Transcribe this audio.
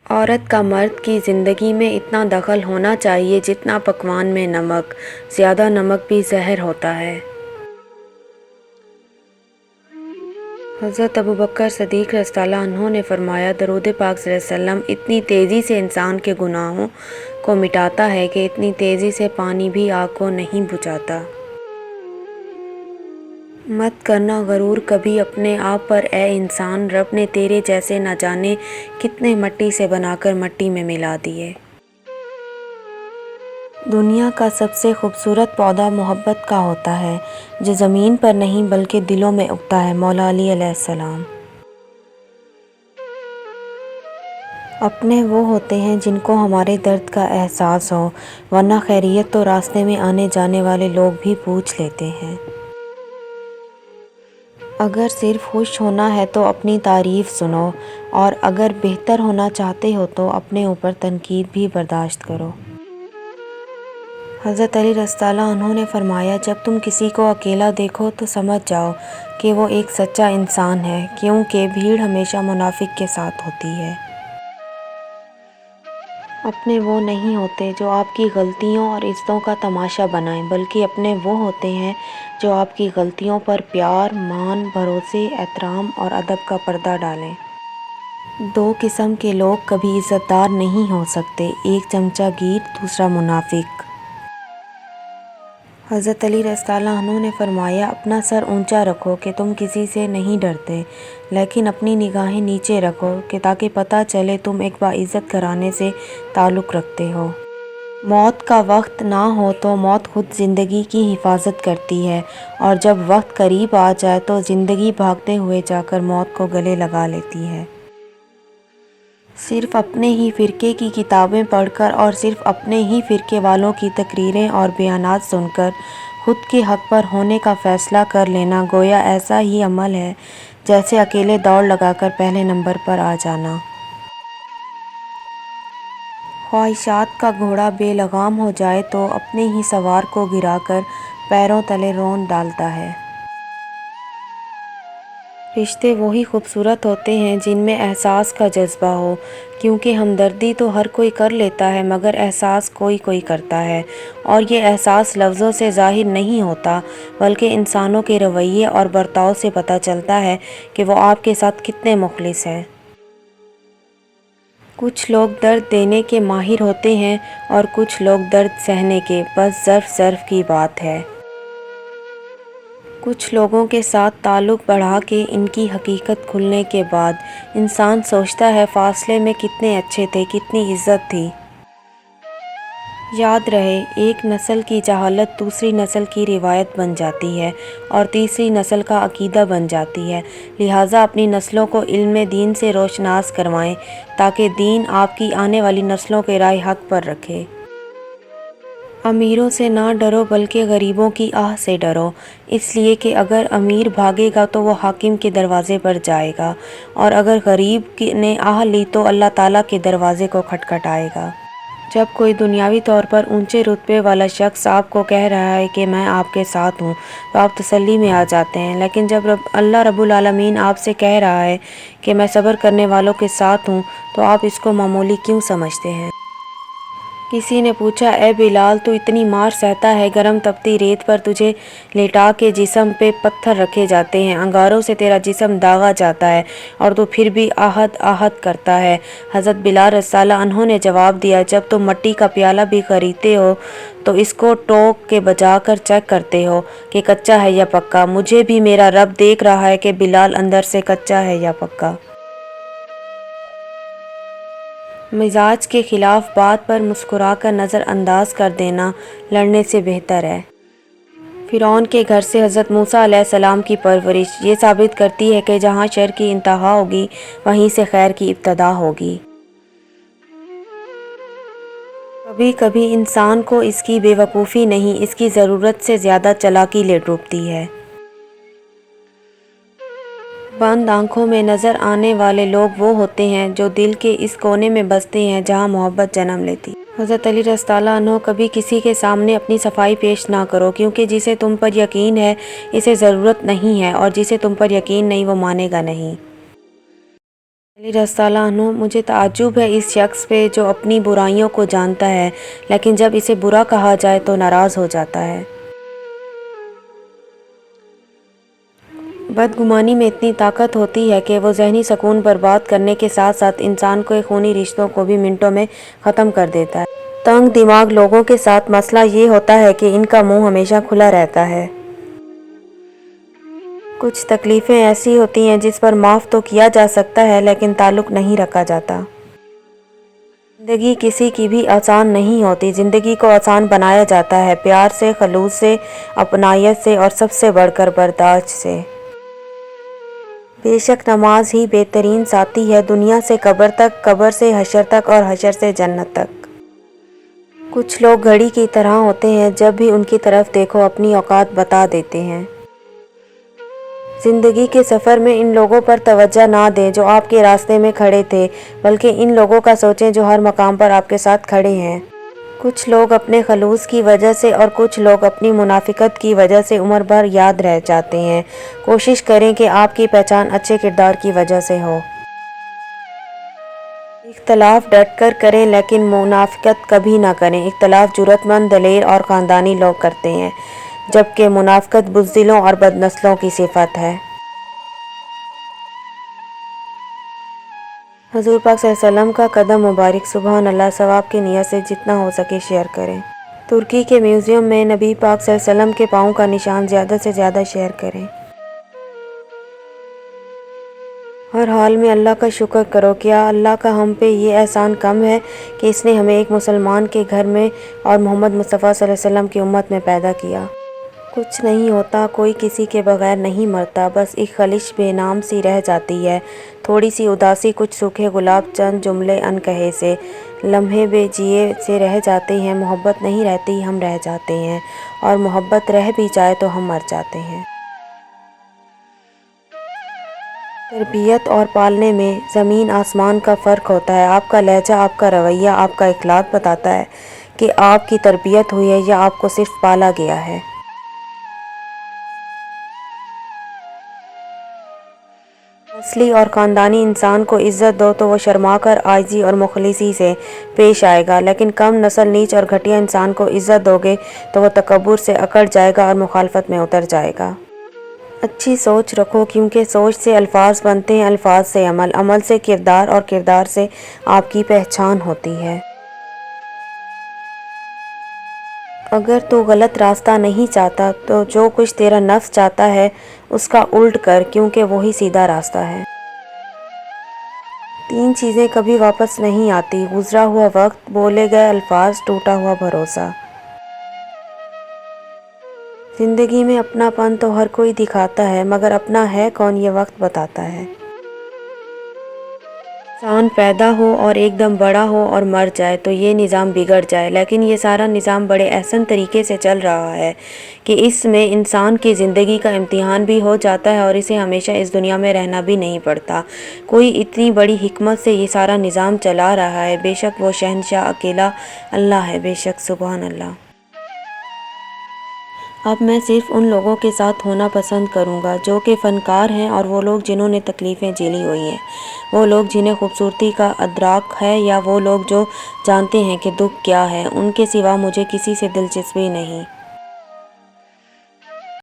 عورت کا مرد کی زندگی میں اتنا دخل ہونا چاہیے جتنا پکوان میں نمک، زیادہ نمک بھی زہر ہوتا ہے۔ حضرت ابوبکر صدیق رضی اللہ عنہ نے فرمایا، درود پاک صلی اللہ علیہ وسلم اتنی تیزی سے انسان کے گناہوں کو مٹاتا ہے کہ اتنی تیزی سے پانی بھی آگ کو نہیں بجھاتا۔ مت کرنا غرور کبھی اپنے آپ پر اے انسان، رب نے تیرے جیسے نہ جانے کتنے مٹی سے بنا کر مٹی میں ملا دیے۔ دنیا کا سب سے خوبصورت پودا محبت کا ہوتا ہے جو زمین پر نہیں بلکہ دلوں میں اگتا ہے۔ مولا علی علیہ السلام۔ اپنے وہ ہوتے ہیں جن کو ہمارے درد کا احساس ہو، ورنہ خیریت تو راستے میں آنے جانے والے لوگ بھی پوچھ لیتے ہیں۔ اگر صرف خوش ہونا ہے تو اپنی تعریف سنو، اور اگر بہتر ہونا چاہتے ہو تو اپنے اوپر تنقید بھی برداشت کرو۔ حضرت علی رضی اللہ عنہ نے فرمایا، جب تم کسی کو اکیلا دیکھو تو سمجھ جاؤ کہ وہ ایک سچا انسان ہے، کیونکہ بھیڑ ہمیشہ منافق کے ساتھ ہوتی ہے۔ اپنے وہ نہیں ہوتے جو آپ کی غلطیوں اور عزتوں کا تماشا بنائیں، بلکہ اپنے وہ ہوتے ہیں جو آپ کی غلطیوں پر پیار، مان، بھروسے، احترام اور ادب کا پردہ ڈالیں۔ دو قسم کے لوگ کبھی عزت دار نہیں ہو سکتے، ایک چمچہ گیر، دوسرا منافق۔ حضرت علی رضی اللہ عنہ نے فرمایا، اپنا سر اونچا رکھو کہ تم کسی سے نہیں ڈرتے، لیکن اپنی نگاہیں نیچے رکھو کہ تاکہ پتہ چلے تم ایک باعزت گھرانے سے تعلق رکھتے ہو۔ موت کا وقت نہ ہو تو موت خود زندگی کی حفاظت کرتی ہے، اور جب وقت قریب آ جائے تو زندگی بھاگتے ہوئے جا کر موت کو گلے لگا لیتی ہے۔ صرف اپنے ہی فرقے کی کتابیں پڑھ کر اور صرف اپنے ہی فرقے والوں کی تقریریں اور بیانات سن کر خود کے حق پر ہونے کا فیصلہ کر لینا گویا ایسا ہی عمل ہے جیسے اکیلے دوڑ لگا کر پہلے نمبر پر آ جانا۔ خواہشات کا گھوڑا بے لگام ہو جائے تو اپنے ہی سوار کو گرا کر پیروں تلے رون ڈالتا ہے۔ رشتے وہی خوبصورت ہوتے ہیں جن میں احساس کا جذبہ ہو، کیونکہ ہمدردی تو ہر کوئی کر لیتا ہے مگر احساس کوئی کوئی کرتا ہے، اور یہ احساس لفظوں سے ظاہر نہیں ہوتا بلکہ انسانوں کے رویے اور برتاؤ سے پتہ چلتا ہے کہ وہ آپ کے ساتھ کتنے مخلص ہیں۔ کچھ لوگ درد دینے کے ماہر ہوتے ہیں اور کچھ لوگ درد سہنے کے، بس ظرف کی بات ہے۔ کچھ لوگوں کے ساتھ تعلق بڑھا کے ان کی حقیقت کھلنے کے بعد انسان سوچتا ہے فاصلے میں کتنے اچھے تھے، کتنی عزت تھی۔ یاد رہے، ایک نسل کی جہالت دوسری نسل کی روایت بن جاتی ہے اور تیسری نسل کا عقیدہ بن جاتی ہے، لہٰذا اپنی نسلوں کو علم دین سے روشناس کروائیں تاکہ دین آپ کی آنے والی نسلوں کے راہ حق پر رکھے۔ امیروں سے نہ ڈرو بلکہ غریبوں کی آہ سے ڈرو، اس لیے کہ اگر امیر بھاگے گا تو وہ حاکم کے دروازے پر جائے گا، اور اگر غریب نے آہ لی تو اللہ تعالیٰ کے دروازے کو کھٹکھٹائے گا۔ جب کوئی دنیاوی طور پر اونچے رتبے والا شخص آپ کو کہہ رہا ہے کہ میں آپ کے ساتھ ہوں تو آپ تسلی میں آ جاتے ہیں، لیکن جب اللہ رب العالمین آپ سے کہہ رہا ہے کہ میں صبر کرنے والوں کے ساتھ ہوں تو آپ اس کو معمولی کیوں سمجھتے ہیں؟ کسی نے پوچھا، اے بلال، تو اتنی مار سہتا ہے، گرم تپتی ریت پر تجھے لیٹا کے جسم پہ پتھر رکھے جاتے ہیں، انگاروں سے تیرا جسم داغا جاتا ہے اور تو پھر بھی آہت آہت کرتا ہے۔ حضرت بلال رضی اللہ عنہ نے جواب دیا، جب تم مٹی کا پیالہ بھی خریدتے ہو تو اس کو ٹوک کے بجا کر چیک کرتے ہو کہ کچا ہے یا پکا۔ مجھے بھی میرا رب دیکھ رہا ہے کہ بلال اندر سے کچا ہے یا پکا۔ مزاج کے خلاف بات پر مسکرا کر نظر انداز کر دینا لڑنے سے بہتر ہے۔ فرعون کے گھر سے حضرت موسیٰ علیہ السلام کی پرورش یہ ثابت کرتی ہے کہ جہاں شر کی انتہا ہوگی وہیں سے خیر کی ابتدا ہوگی۔ کبھی کبھی انسان کو اس کی بے وقوفی نہیں، اس کی ضرورت سے زیادہ چالاکی لے ڈوبتی ہے۔ بند آنکھوں میں نظر آنے والے لوگ وہ ہوتے ہیں جو دل کے اس کونے میں بستے ہیں جہاں محبت جنم لیتی ہے۔ حضرت علی رضی اللہ عنہ، کبھی کسی کے سامنے اپنی صفائی پیش نہ کرو، کیونکہ جسے تم پر یقین ہے اسے ضرورت نہیں ہے، اور جسے تم پر یقین نہیں وہ مانے گا نہیں۔ علی رضی اللہ عنہ: مجھے تعجب ہے اس شخص پہ جو اپنی برائیوں کو جانتا ہے لیکن جب اسے برا کہا جائے تو ناراض ہو جاتا ہے۔ بدگمانی میں اتنی طاقت ہوتی ہے کہ وہ ذہنی سکون برباد کرنے کے ساتھ ساتھ انسان کے خونی رشتوں کو بھی منٹوں میں ختم کر دیتا ہے۔ تنگ دماغ لوگوں کے ساتھ مسئلہ یہ ہوتا ہے کہ ان کا منہ ہمیشہ کھلا رہتا ہے۔ کچھ تکلیفیں ایسی ہوتی ہیں جس پر معاف تو کیا جا سکتا ہے لیکن تعلق نہیں رکھا جاتا۔ زندگی کسی کی بھی آسان نہیں ہوتی، زندگی کو آسان بنایا جاتا ہے پیار سے، خلوص سے، اپنائیت سے اور سب سے بڑھ کر برداشت سے۔ بے شک نماز ہی بہترین ساتھی ہے دنیا سے قبر تک، قبر سے حشر تک اور حشر سے جنت تک۔ کچھ لوگ گھڑی کی طرح ہوتے ہیں، جب بھی ان کی طرف دیکھو اپنی اوقات بتا دیتے ہیں۔ زندگی کے سفر میں ان لوگوں پر توجہ نہ دیں جو آپ کے راستے میں کھڑے تھے، بلکہ ان لوگوں کا سوچیں جو ہر مقام پر آپ کے ساتھ کھڑے ہیں۔ کچھ لوگ اپنے خلوص کی وجہ سے اور کچھ لوگ اپنی منافقت کی وجہ سے عمر بھر یاد رہ جاتے ہیں۔ کوشش کریں کہ آپ کی پہچان اچھے کردار کی وجہ سے ہو۔ اختلاف ڈٹ کر کریں لیکن منافقت کبھی نہ کریں۔ اختلاف جرأت مند، دلیر اور خاندانی لوگ کرتے ہیں، جبکہ منافقت بزدلوں اور بدنسلوں کی صفت ہے۔ حضور پاک صلی اللہ علیہ وسلم کا قدم مبارک، سبحان اللہ، ثواب کی نیت سے جتنا ہو سکے شیئر کریں۔ ترکی کے میوزیم میں نبی پاک صلی اللہ علیہ وسلم کے پاؤں کا نشان زیادہ سے زیادہ شیئر کریں۔ ہر حال میں اللہ کا شکر کرو۔ کیا اللہ کا ہم پہ یہ احسان کم ہے کہ اس نے ہمیں ایک مسلمان کے گھر میں اور محمد مصطفیٰ صلی اللہ علیہ وسلم کی امت میں پیدا کیا۔ کچھ نہیں ہوتا، کوئی کسی کے بغیر نہیں مرتا، بس ایک خلش بے نام سی رہ جاتی ہے، تھوڑی سی اداسی، کچھ سوکھے گلاب، چند جملے ان کہے سے، لمحے بے جیے سے رہ جاتے ہیں۔ محبت نہیں رہتی، ہم رہ جاتے ہیں، اور محبت رہ بھی جائے تو ہم مر جاتے ہیں۔ تربیت اور پالنے میں زمین آسمان کا فرق ہوتا ہے۔ آپ کا لہجہ، آپ کا رویہ، آپ کا اخلاق بتاتا ہے کہ آپ کی تربیت ہوئی ہے یا آپ کو صرف پالا گیا ہے۔ نسلی اور خاندانی انسان کو عزت دو تو وہ شرما کر عاجزی اور مخلصی سے پیش آئے گا، لیکن کم نسل، نیچ اور گھٹیا انسان کو عزت دو گے تو وہ تکبر سے اکڑ جائے گا اور مخالفت میں اتر جائے گا۔ اچھی سوچ رکھو، کیونکہ سوچ سے الفاظ بنتے ہیں، الفاظ سے عمل، عمل سے کردار اور کردار سے آپ کی پہچان ہوتی ہے۔ اگر تو غلط راستہ نہیں چاہتا تو جو کچھ تیرا نفس چاہتا ہے اس کا الٹ کر، کیونکہ وہی سیدھا راستہ ہے۔ 3 چیزیں کبھی واپس نہیں آتی: گزرا ہوا وقت، بولے گئے الفاظ، ٹوٹا ہوا بھروسہ۔ زندگی میں اپنا پن تو ہر کوئی دکھاتا ہے، مگر اپنا ہے کون یہ وقت بتاتا ہے۔ انسان پیدا ہو اور ایک دم بڑا ہو اور مر جائے تو یہ نظام بگڑ جائے، لیکن یہ سارا نظام بڑے احسن طریقے سے چل رہا ہے کہ اس میں انسان کی زندگی کا امتحان بھی ہو جاتا ہے اور اسے ہمیشہ اس دنیا میں رہنا بھی نہیں پڑتا۔ کوئی اتنی بڑی حکمت سے یہ سارا نظام چلا رہا ہے، بے شک وہ شہنشاہ اکیلا اللہ ہے، بے شک سبحان اللہ۔ اب میں صرف ان لوگوں کے ساتھ ہونا پسند کروں گا جو کہ فنکار ہیں، اور وہ لوگ جنہوں نے تکلیفیں جھیلی ہوئی ہیں، وہ لوگ جنہیں خوبصورتی کا ادراک ہے، یا وہ لوگ جو جانتے ہیں کہ دکھ کیا ہے۔ ان کے سوا مجھے کسی سے دلچسپی نہیں۔